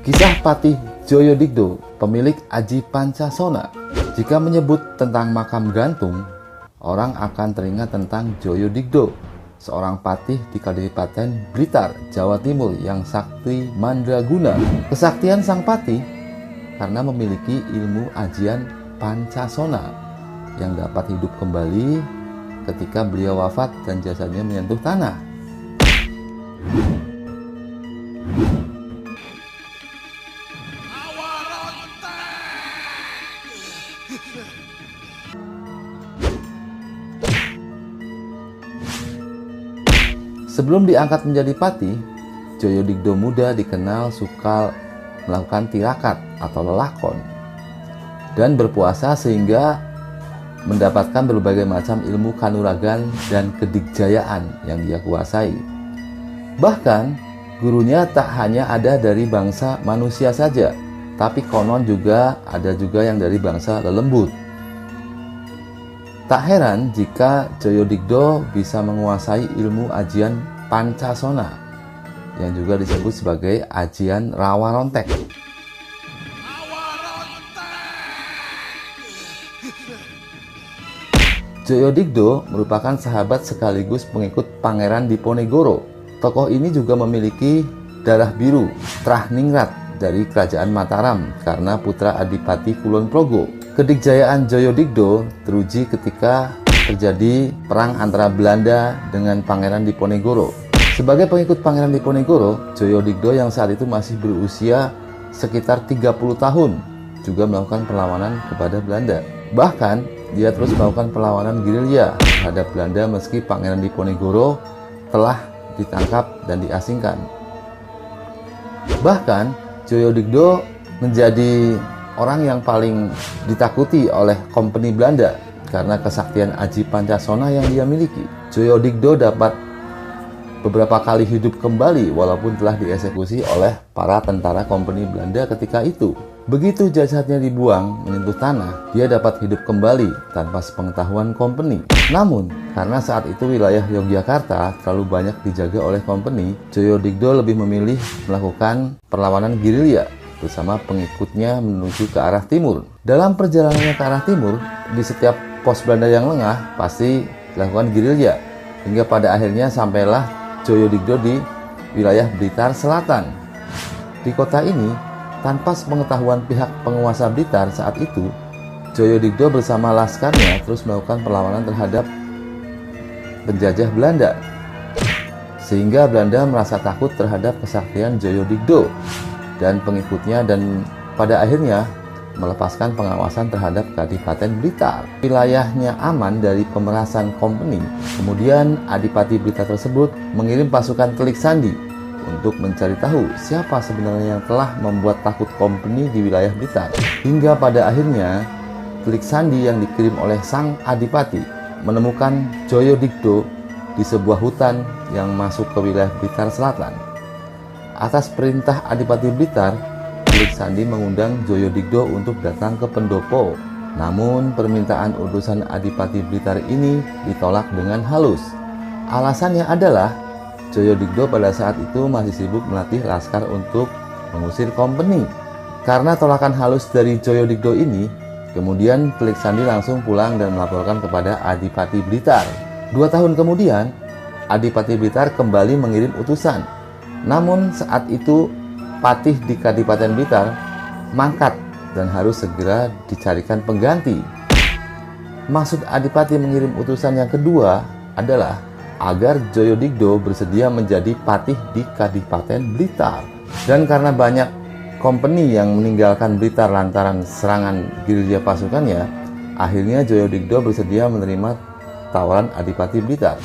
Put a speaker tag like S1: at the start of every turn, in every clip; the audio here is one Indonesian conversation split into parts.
S1: Kisah Patih Joyodigdo, pemilik Aji Pancasona. Jika menyebut tentang makam gantung, orang akan teringat tentang Joyodigdo, seorang patih di Kadipaten Blitar, Jawa Timur yang sakti mandraguna. Kesaktian sang patih karena memiliki ilmu ajian Pancasona yang dapat hidup kembali ketika beliau wafat dan jasadnya menyentuh tanah. Sebelum diangkat menjadi patih, Joyodigdo muda dikenal suka melakukan tirakat atau lelakon dan berpuasa sehingga mendapatkan berbagai macam ilmu kanuragan dan kedikjayaan yang dia kuasai. Bahkan, gurunya tak hanya ada dari bangsa manusia saja, tapi konon juga ada yang dari bangsa lelembut. Tak heran jika Joyodigdo bisa menguasai ilmu ajian Pancasona yang juga disebut sebagai ajian rawa rontek. Joyodigdo merupakan sahabat sekaligus pengikut Pangeran Diponegoro. Tokoh ini juga memiliki darah biru Trahningrat dari Kerajaan Mataram karena putra Adipati Kulon Progo. Kedikjayaan Joyodigdo teruji ketika terjadi perang antara Belanda dengan Pangeran Diponegoro. Sebagai pengikut Pangeran Diponegoro, Joyodigdo yang saat itu masih berusia sekitar 30 tahun juga melakukan perlawanan kepada Belanda. Bahkan, dia terus melakukan perlawanan gerilya terhadap Belanda meski Pangeran Diponegoro telah ditangkap dan diasingkan. Bahkan, Joyodigdo menjadi orang yang paling ditakuti oleh kompeni Belanda karena kesaktian Aji Pancasona yang dia miliki. Joyodigdo dapat beberapa kali hidup kembali walaupun telah dieksekusi oleh para tentara kompeni Belanda ketika itu. Begitu jasadnya dibuang menyentuh tanah, dia dapat hidup kembali tanpa sepengetahuan kompeni. Namun, karena saat itu wilayah Yogyakarta terlalu banyak dijaga oleh kompeni, Joyodigdo lebih memilih melakukan perlawanan gerilya bersama pengikutnya menuju ke arah timur. Dalam perjalanannya ke arah timur, di setiap pos Belanda yang lengah pasti dilakukan gerilya, hingga pada akhirnya sampailah Joyodigdo di wilayah Blitar Selatan. Di kota ini, tanpa sepengetahuan pihak penguasa Blitar saat itu, Joyodigdo bersama laskarnya terus melakukan perlawanan terhadap penjajah Belanda, sehingga Belanda merasa takut terhadap kesaktian Joyodigdo dan pengikutnya, dan pada akhirnya melepaskan pengawasan terhadap Kadipaten Blitar. Wilayahnya aman dari pemerasan kompeni. Kemudian Adipati Blitar tersebut mengirim pasukan Telik Sandi untuk mencari tahu siapa sebenarnya yang telah membuat takut kompeni di wilayah Blitar. Hingga pada akhirnya Telik Sandi yang dikirim oleh sang Adipati menemukan Joyodigdo di sebuah hutan yang masuk ke wilayah Blitar Selatan. Atas perintah Adipati Blitar, Telik Sandi mengundang Joyodigdo untuk datang ke pendopo. Namun permintaan utusan Adipati Blitar ini ditolak dengan halus. Alasannya adalah Joyodigdo pada saat itu masih sibuk melatih laskar untuk mengusir kompeni. Karena tolakan halus dari Joyodigdo ini, kemudian Telik Sandi langsung pulang dan melaporkan kepada Adipati Blitar. 2 tahun kemudian, Adipati Blitar kembali mengirim utusan. Namun saat itu patih di Kadipaten Blitar mangkat dan harus segera dicarikan pengganti. Maksud Adipati mengirim utusan yang kedua adalah agar Joyodigdo bersedia menjadi patih di Kadipaten Blitar. Dan karena banyak kompeni yang meninggalkan Blitar lantaran serangan gerilya pasukannya, akhirnya Joyodigdo bersedia menerima tawaran Adipati Blitar.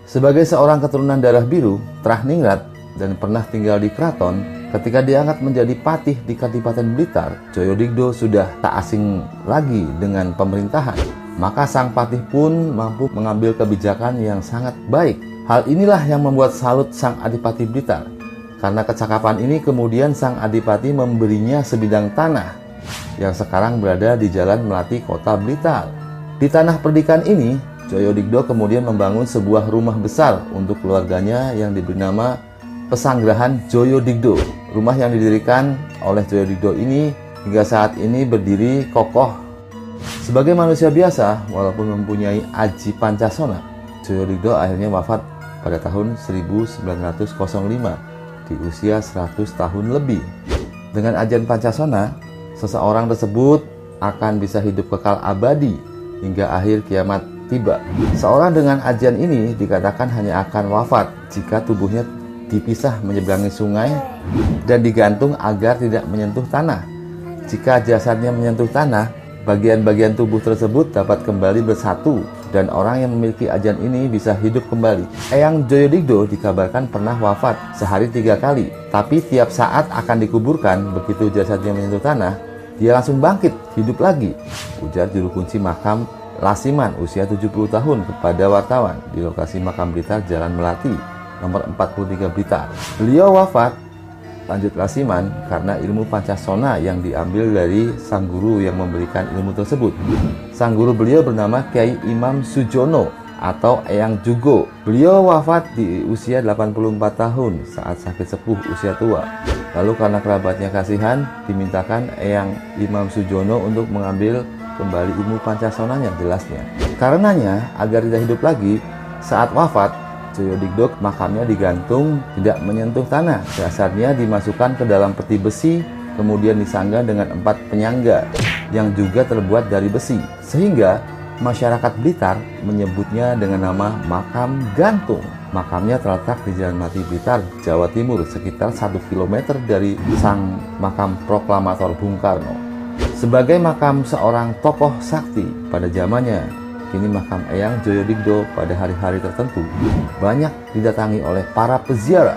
S1: Sebagai seorang keturunan darah biru, Trahningrat, dan pernah tinggal di keraton, ketika diangkat menjadi patih di Kadipaten Blitar, Joyodigdo sudah tak asing lagi dengan pemerintahan. Maka sang patih pun mampu mengambil kebijakan yang sangat baik. Hal inilah yang membuat salut sang Adipati Blitar. Karena kecakapan ini kemudian sang Adipati memberinya sebidang tanah yang sekarang berada di Jalan Melati, Kota Blitar. Di tanah perdikan ini, Joyodigdo kemudian membangun sebuah rumah besar untuk keluarganya yang diberi nama Pesanggrahan Joyodigdo. Rumah yang didirikan oleh Joyodigdo ini hingga saat ini berdiri kokoh. Sebagai manusia biasa, walaupun mempunyai aji Pancasona, Joyodigdo akhirnya wafat pada tahun 1905 di usia 100 tahun lebih. Dengan ajian Pancasona, seseorang tersebut akan bisa hidup kekal abadi hingga akhir kiamat tiba. Seorang dengan ajian ini dikatakan hanya akan wafat jika tubuhnya dipisah menyeberangi sungai dan digantung agar tidak menyentuh tanah. Jika jasadnya menyentuh tanah, bagian-bagian tubuh tersebut dapat kembali bersatu dan orang yang memiliki ajian ini bisa hidup kembali. Eyang Joyodigdo dikabarkan pernah wafat sehari 3 kali, tapi tiap saat akan dikuburkan. Begitu jasadnya menyentuh tanah, dia langsung bangkit, hidup lagi, ujar juru kunci makam Lasiman usia 70 tahun kepada wartawan di lokasi makam Blitar, Jalan Melati, nomor 43 Blitar. Beliau wafat, lanjut Lasiman, karena ilmu Pancasona yang diambil dari sang guru yang memberikan ilmu tersebut. Sang guru beliau bernama Kyai Imam Sujono atau Eyang Jugo. Beliau wafat di usia 84 tahun saat sakit sepuh usia tua. Lalu karena kerabatnya kasihan, dimintakan Eyang Imam Sujono untuk mengambil kembali ilmu Pancasonanya jelasnya. Karenanya, agar tidak hidup lagi, saat wafat, Joyodigdo makamnya digantung tidak menyentuh tanah. Jasadnya dimasukkan ke dalam peti besi, kemudian disanggah dengan 4 penyangga yang juga terbuat dari besi. Sehingga masyarakat Blitar menyebutnya dengan nama makam gantung. Makamnya terletak di Jalan Melati Blitar, Jawa Timur, sekitar 1 km dari sang makam proklamator Bung Karno. Sebagai makam seorang tokoh sakti pada zamannya, kini makam Eyang Joyodigdo pada hari-hari tertentu banyak didatangi oleh para peziarah,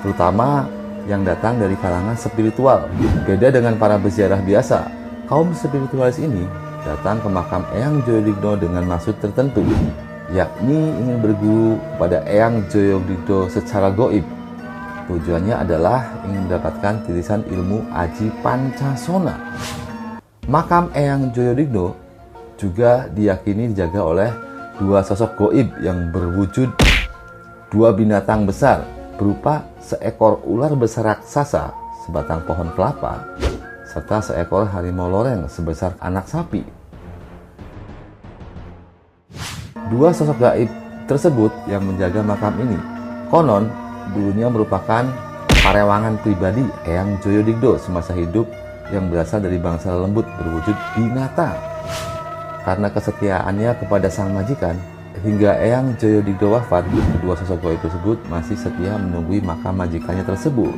S1: terutama yang datang dari kalangan spiritual. Beda dengan para peziarah biasa, kaum spiritualis ini datang ke makam Eyang Joyodigdo dengan maksud tertentu, yakni ingin berguru pada Eyang Joyodigdo secara gaib. Tujuannya adalah ingin mendapatkan titisan ilmu aji Pancasona. Makam Eyang Joyodigdo juga diyakini dijaga oleh 2 sosok gaib yang berwujud 2 binatang besar berupa seekor ular besar raksasa sebatang pohon kelapa serta seekor harimau loreng sebesar anak sapi. 2 sosok gaib tersebut yang menjaga makam ini konon dulunya merupakan parewangan pribadi Eyang Joyodigdo semasa hidup yang berasal dari bangsa lembut berwujud binatang. Karena kesetiaannya kepada sang majikan, hingga Eyang Joyodigdo wafat, kedua sosok gaib tersebut masih setia menunggui makam majikannya tersebut.